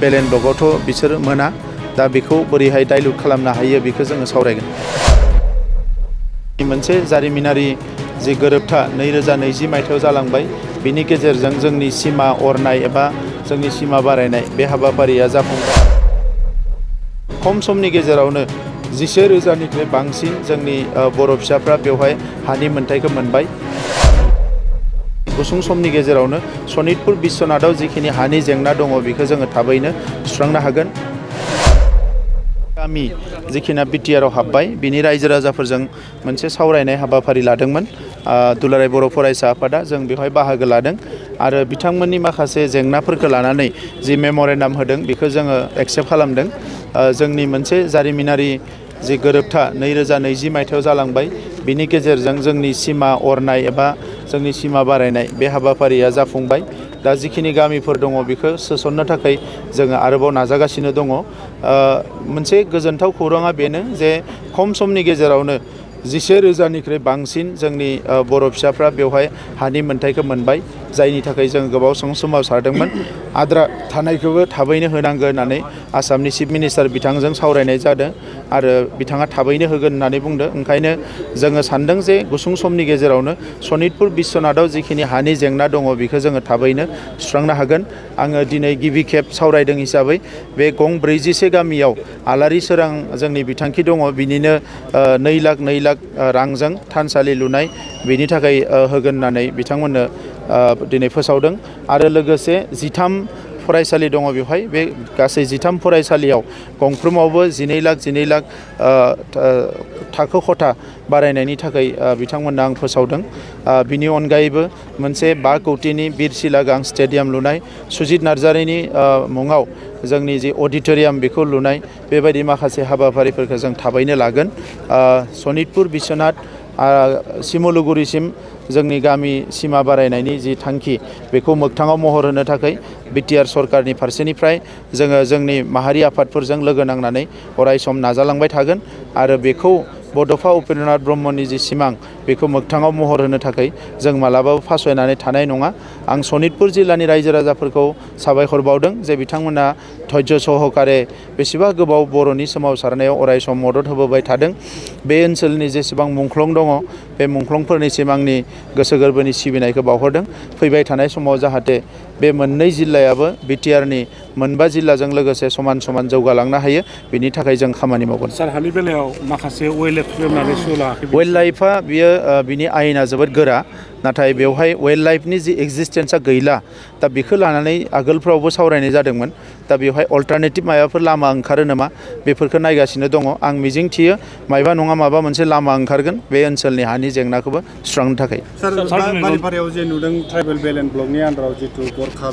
Belen ब्लकआवथ' बिसोर मोना दा बेखौ बोरैहाय डाइल्युट खालामनो हायो बेखौ जोङो सावरायगोन। मोनसे जारिमिनारि जि गोरोबथा 2020 मायथाइयाव जालांबाय बिनि गेजेरजों जोंनि सिमा अरनाय एबा जोंनि सिमा बारायनाय बे हाबाफारिया जाफुंबाय। खम समनि गेजेरावनो 10,000निख्रुइ बांसिन जोंनि बर' फिसाफ्रा बेवहाय हानि मोन्थाइखौ मोनबाय। गुसुं समनि गेजेरावनो सनितपुर बिश्वनाथआव जिखिनि हानि जेंना दङ बेखौ जोङो थाबैनो सुस्रांनो हागोन। गामि जिखिना बिटिआरआव हाबबाय बिनि रायजो राजाफोरजों मोनसे सावरायनाय हाबाफारि लादोंमोन। दुलाराय बर' फरायसा आफादा जों बेवहाय बाहागो लादों आरो बिथांमोननि माखासे जेंनाफोरखौ लानानै जि मेम'रेन्डाम होदों बेखौ जोङो एक्सेप्ट खालामदों। जोंनि मोनसे जारिमिनारि जि गोरोबथा 2020 मायथाइयाव जालांबाय बिनि गेजेरजों जोंनि सिमा अरनाय एबा जोंनि सिमा बारायनाय बे हाबाफारिया जाफुंबाय। दा जिखिनि गामिफोर दङ बेखौ सोसननो थाखाय जोङो आरोबाव नाजागासिनो दङ। मोनसे गोजोनथाव खौराङा बेनो जे खम समनि गेजेरावनो 10,000निख्रुइ बांसिन जोंनि बर' फिसाफ्रा बेवहाय हानि मोन्थाइखौ मोनबाय, जायनि थाखाय जों गोबाव सम सोमावसारदोंमोन। आद्रा थानायखौबो थाबैनो होनांगोन होननानै आसामनि चिफ मिनिस्टार बिथांजों सावरायनाय जादों आरो बिथाङा थाबैनो होगोन होननानै बुंदों। ओंखायनो जोङो सान्दों जे गुसुं समनि गेजेरावनो सनितपुर बिश्वनाथआव जिखिनि हानि जेंना दङ बेखौ जोङो थाबैनो सुस्रांनो हागोन। आङो दिनै गिबि खेब सावरायदों हिसाबै बे गं 40 गामियाव आलारि सोरां जोंनि बिथांखि दङ, बिनिनो 2 लाख रांजों थानसालि लुनाय बेनि थाखाय होगोन होननानै बिथांमोननो दिनै फोसावदों। आरो लोगोसे 13 फरायसालि दङ बेवहाय, बे गासै 13 फरायसालियाव गंफ्रोमावबो 12 लाख थाखो खथा बारायनायनि थाखाय बिथांमोननो आं फोसावदों। बिनि अनगायैबो मोनसे 5 कौटिनि बिरसिला गां स्टेडियाम लुनाय, सुजित नार्जारिनि मुङाव जोंनि जि अडिट'रियाम बेखौ लुनाय, बेबायदि माखासे हाबाफारिफोरखौ जों थाबैनो लागोन। सनितपुर बिश्वनाथ सिमलुगुरिसिम जोंनि गामि सिमा बारायनायनि जि थांखि बेखौ मोगथाङाव महर होनो थाखाय बिटिआर सरकारनि फारसेनिफ्राय जोङो जोंनि माहारि आफादफोरजों लोगो नांनानै अरायसम नाजालांबाय थागोन आरो बेखौ बड'फा उपेन्द्रनाथ ब्रह्मनि जि सिमां बेखौ मोगथाङाव महर होनो थाखाय जों मालाबाबो फासयनानै थानाय नङा। आं सनितपुर जिल्लानि रायजो राजाफोरखौ साबायखर बावदों जे बिथांमोना धैर्य सहकारे बेसेबा गोबाव बर'नि सोमावसारनायाव अरायसम मदद होबोबाय थादों। बे ओनसोलनि जेसेबां मुंख्लं दङ बे मुंख्लंफोरनिसिम आंनि गोसो गोरबोनि सिबिनायखौ बावहरदों। फैबाय थानाय समाव जाहाथे बे मोननै जिल्लायाबो बिटिआरनि 4 जिल्लाजों लोगोसे समान समान जौगालांनो हायो, बिनि थाखाय जों खामानि मावगोन। सार, हानि बेलायाव माखासे वाइल्ड लाइफआ बियो बिनि आयेना जोबोद गोरा, नाथाय बेवहाय वाइल्ड लाइफनि जि एक्जिस्टेन्सआ गैला। दा बेखौ लानानै आगोलफ्रावबो सावरायनाय जादोंमोन। दा बेवहाय अल्टारनेटिभ माबाफोर लामा ओंखारो नामा बेफोरखौ नायगासिनो दङ। आं मिजिं थियो माबा नङा माबा मोनसे लामा ओंखारगोन बे ओनसोलनि हानि जेंनाखौबो सुस्रांनो थाखाय। सार, बालिपारायाव जे नुदों ट्राइबेल बेलेन ब्लकनि आन्दाराव जिथु गरखा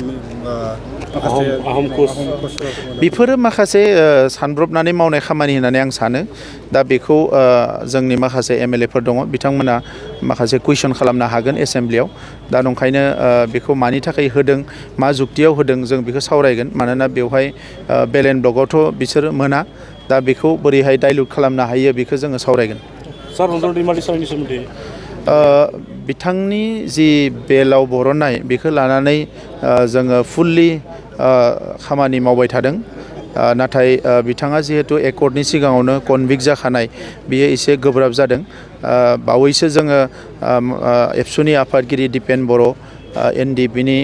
बेफोरो माखासे सानब्रबनानै मावनाय खामानि होननानै आं सानो। दा बेखौ जोंनि माखासे MLA फोर दङ, बिथांमोना माखासे कुइसन खालामनो हागोन एसेमब्लियाव। दा नंखायनो बेखौ मानि थाखाय होदों, मा जुक्तियाव होदों जों बेखौ सावरायगोन। मानोना बेवहाय बेलेन ब्लकआवथ' बिसोर मोना, दा बेखौ बोरैहाय डाइल्युट खालामनो हायो बेखौ जोङो सावरायगोन। सार, दैमारिसानि सोमोन्दै बिथांनि जि बेलाव बरननाय बेखौ लानानै जोङो फुल्लि खामानि मावबाय थादों। नाथाय बिथाङा जिहेतु एकर्डनि सिगाङावनो कनभिक्ट जाखानाय, बियो एसे गोब्राब जादों। बावैसो जोङो एबसुनि आफादगिरि दिपेन बर' NDPनि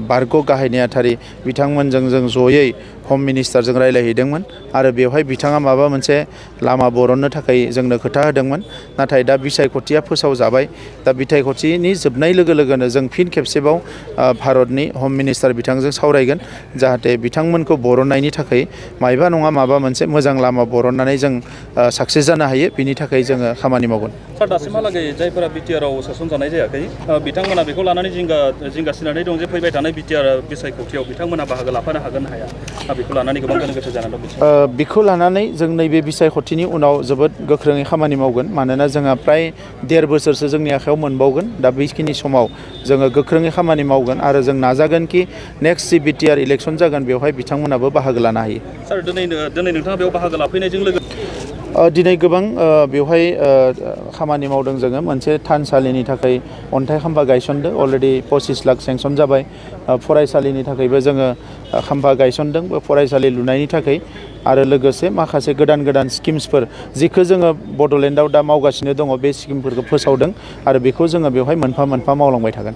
बारग' गाहाय नेहाथारि बिथांमोनजों जों जयै हम मिनिस्टारजों रायज्लायहैदोंमोन आरो बेवहाय बिथाङा माबा मोनसे लामा बरननो थाखाय जोंनो खोथा होदोंमोन। नाथाय दा बिसायख'थिया फोसावजाबाय। दा बिसायख'थिनि जोबनाय लोगो लोगोनो जों फिन खेबसेबाव भारतनि हम मिनिस्टार बिथांजों सावरायगोन, जाहाथे बिथांमोनखौ बरननायनि थाखाय मायबा नङा माबा मोनसे मोजां लामा बरननानै जों साक्सेस जानो हायो, बिनि थाखाय जोङो खामानि मावगोन। सार, दासिमहालागै जायफोरा बिटिआरआव सोसनजानाय जायाखै बिथांमोना बेखौ लानानै जिंगासिनानै दं जे फैबाय थानाय बिटिआर बिसायख'थियाव बिथांमोना बाहागो लाफानो हागोन ना हाया, बेखौ लानानै गोबां गोनो गोथो जानानै दं। बेखौ लानानै जों नैबे बिसायख'थिनि उनाव जोबोद गोख्रोङै खामानि मावगोन। मानोना जोंहा प्राय 1.5 बोसोरसो जोंनि आखायाव मोनबावगोन। दा बेखिनि समाव जोङो गोख्रोङै खामानि मावगोन आरो जों नाजागोन कि नेक्स्ट जि बिटिआर इलेक्सन जागोन बेवहाय बिथांमोनाबो बाहागो लानो हायो। सार, दिनै नोंथाङा बेयाव बाहागो लाफैनायजों लोगोसे दिनै गोबां बेवहाय खामानि मावदों जोङो मोनसे थानसालिनि थाखाय अन्थाइ खाम्फा गायसनदों अलरेडि 25 लाख सेंसन जाबाय फरायसालिनि थाखायबो जोङो खाम्फा गायसनदों बे फरायसालि लुनायनि थाखाय आरो लोगोसे माखासे गोदान गोदान स्किम्सफोर जिखौ जोङो बड'लेण्डआव दा मावगासिनो दङ बे स्किमफोरखौ फोसावदों आरो बेखौ जोङो बेवहाय मोनफा मोनफा मावलांबाय थागोन।